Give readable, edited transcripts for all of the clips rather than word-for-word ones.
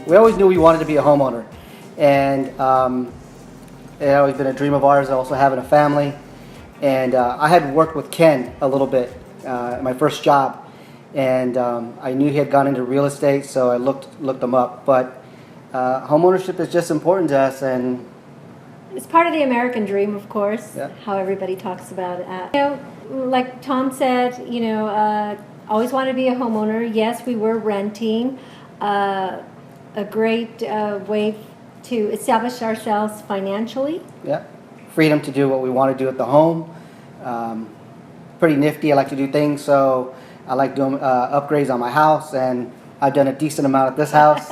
We always knew we wanted to be a homeowner, and it had always been a dream of ours, also having a family. And I had worked with Ken a little bit at my first job, and I knew he had gone into real estate, so I looked him up. But homeownership is just important to us, and it's part of the American dream, of course. Yeah. How everybody talks about it. Like Tom said, always wanted to be a homeowner. Yes, we were renting. A great way to establish ourselves financially. yeah, freedom to do what we want to do at the home. Pretty nifty. I like to do things, so I like doing upgrades on my house, and I've done a decent amount at this house.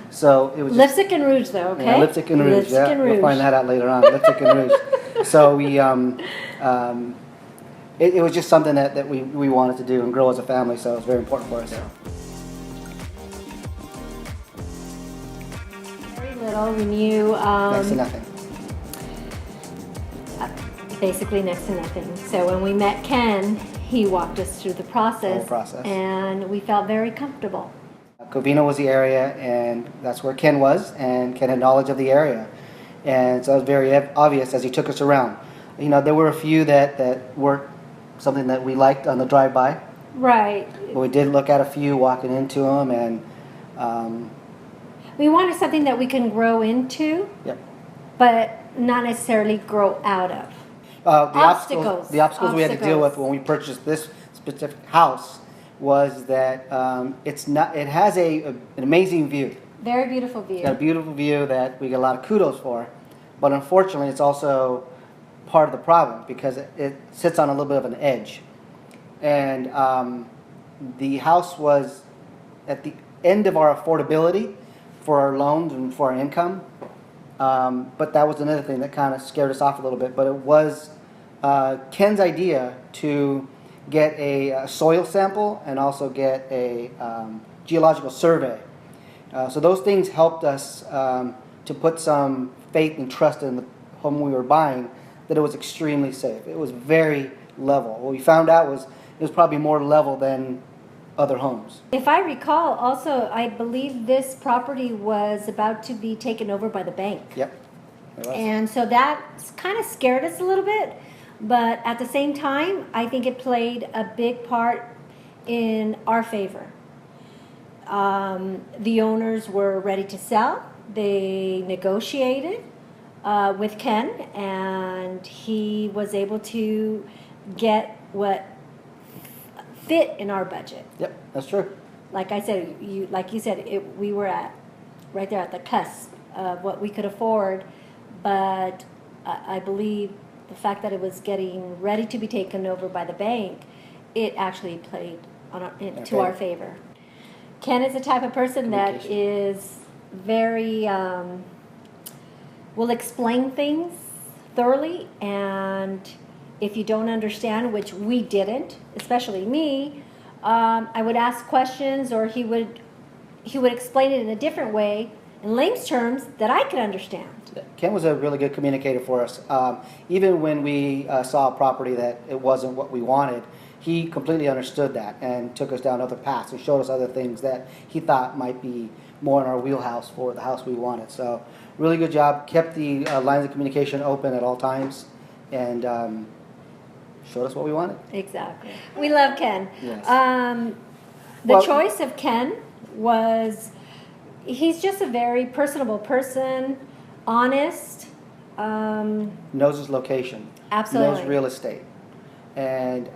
So it was just, Lipstick and rouge, though. Okay. yeah, lipstick and rouge. Lipstick and rouge. We'll find that out later on. Lipstick and rouge. So we, it was just something that we wanted to do and grow as a family. So it was very important for us. Very little. We knew. Next to nothing. Basically next to nothing. So when we met Ken, he walked us through the process. Whole process. And we felt very comfortable. Covina was the area, and that's where Ken was, and Ken had knowledge of the area. And so it was very obvious as he took us around. There were a few that weren't something that we liked on the drive-by. Right. But we did look at a few walking into them, and we wanted something that we can grow into, yep. but not necessarily grow out of. The Obstacles we had to deal with when we purchased this specific house was that it has an amazing view. Very beautiful view. It's got a beautiful view that we get a lot of kudos for, but unfortunately it's also part of the problem because it sits on a little bit of an edge. And the house was at the end of our affordability for our loans and for our income. But that was another thing that kind of scared us off a little bit. But it was Ken's idea to get a soil sample and also get a geological survey. So those things helped us to put some faith and trust in the home we were buying, that it was extremely safe. It was very level. What we found out was it was probably more level than other homes. If I recall, also, I believe this property was about to be taken over by the bank. Yep. It was. And so that kind of scared us a little bit. But at the same time, I think it played a big part in our favor. The owners were ready to sell. They negotiated with Ken, and he was able to get what fit in our budget. Yep, that's true. Like I said, we were right there at the cusp of what we could afford, but I believe the fact that it was getting ready to be taken over by the bank, it actually played to our favor. Ken is the type of person that is very, will explain things thoroughly, and if you don't understand, which we didn't, especially me, I would ask questions, or he would explain it in a different way, in layman's terms, that I could understand. Ken was a really good communicator for us. Even when we saw a property that it wasn't what we wanted, he completely understood that and took us down other paths and showed us other things that he thought might be more in our wheelhouse for the house we wanted. So really good job. Kept the lines of communication open at all times, and showed us what we wanted. Exactly. We love Ken. Yes. The choice of Ken was, he's just a very personable person, honest. Knows his location. Absolutely. Knows real estate. And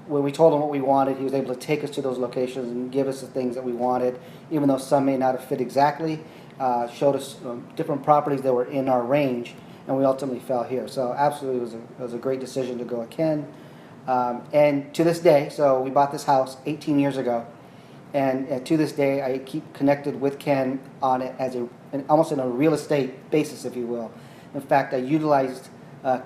when we told him what we wanted, he was able to take us to those locations and give us the things that we wanted, even though some may not have fit exactly. Showed us different properties that were in our range, and we ultimately fell here. So absolutely, it was a great decision to go with Ken. And to this day, so we bought this house 18 years ago, and to this day, I keep connected with Ken on it as almost in a real estate basis, if you will. In fact, I utilized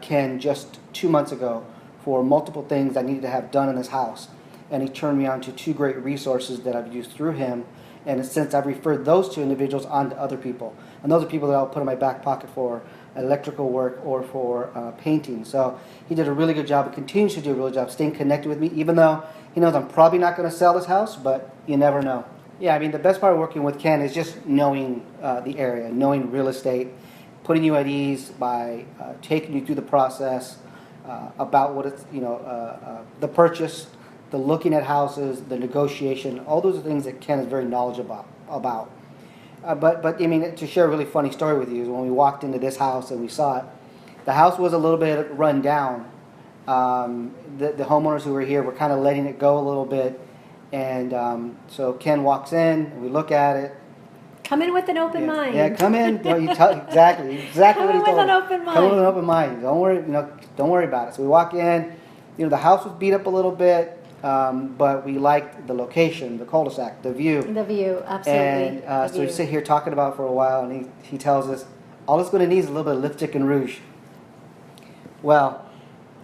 Ken just 2 months ago for multiple things I needed to have done in this house, and he turned me on to 2 great resources that I've used through him. And since I've referred those 2 individuals on to other people, And those are people that I'll put in my back pocket for electrical work or for painting. So he did a really good job and continues to do a really good job staying connected with me, even though he knows I'm probably not going to sell this house, but you never know. Yeah, I mean, the best part of working with Ken is just knowing the area, knowing real estate, putting you at ease by taking you through the process about what it's, the purchase, the looking at houses, the negotiation, all those are things that Ken is very knowledgeable about. But I mean, to share a really funny story with you is when we walked into this house and we saw it, the house was a little bit run down. The homeowners who were here were kind of letting it go a little bit. And so Ken walks in, and we look at it. Come in with an open mind. Yeah, come in. Exactly Come what he in told with an us. open mind. Come in with an open mind. Don't worry about it. So we walk in. The house was beat up a little bit, but we liked the location, the cul-de-sac, the view. The view, absolutely. And so we sit here talking about it for a while, and he tells us all it's going to need is a little bit of lipstick and rouge. Well,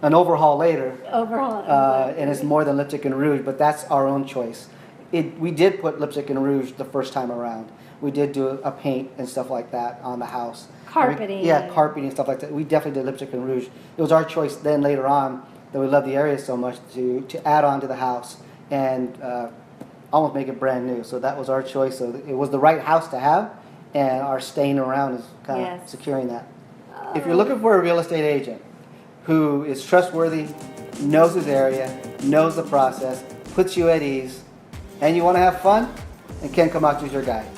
an overhaul later. And it's more than lipstick and rouge, but that's our own choice. We did put lipstick and rouge the first time around. We did do a paint and stuff like that on the house. Carpeting. Carpeting and stuff like that. We definitely did lipstick and rouge. It was our choice then later on that we loved the area so much to add on to the house and almost make it brand new. So that was our choice. So it was the right house to have, and our staying around is kind of securing that. If you're looking for a real estate agent who is trustworthy, knows his area, knows the process, puts you at ease, and you want to have fun, and Ken Camacho is your guy.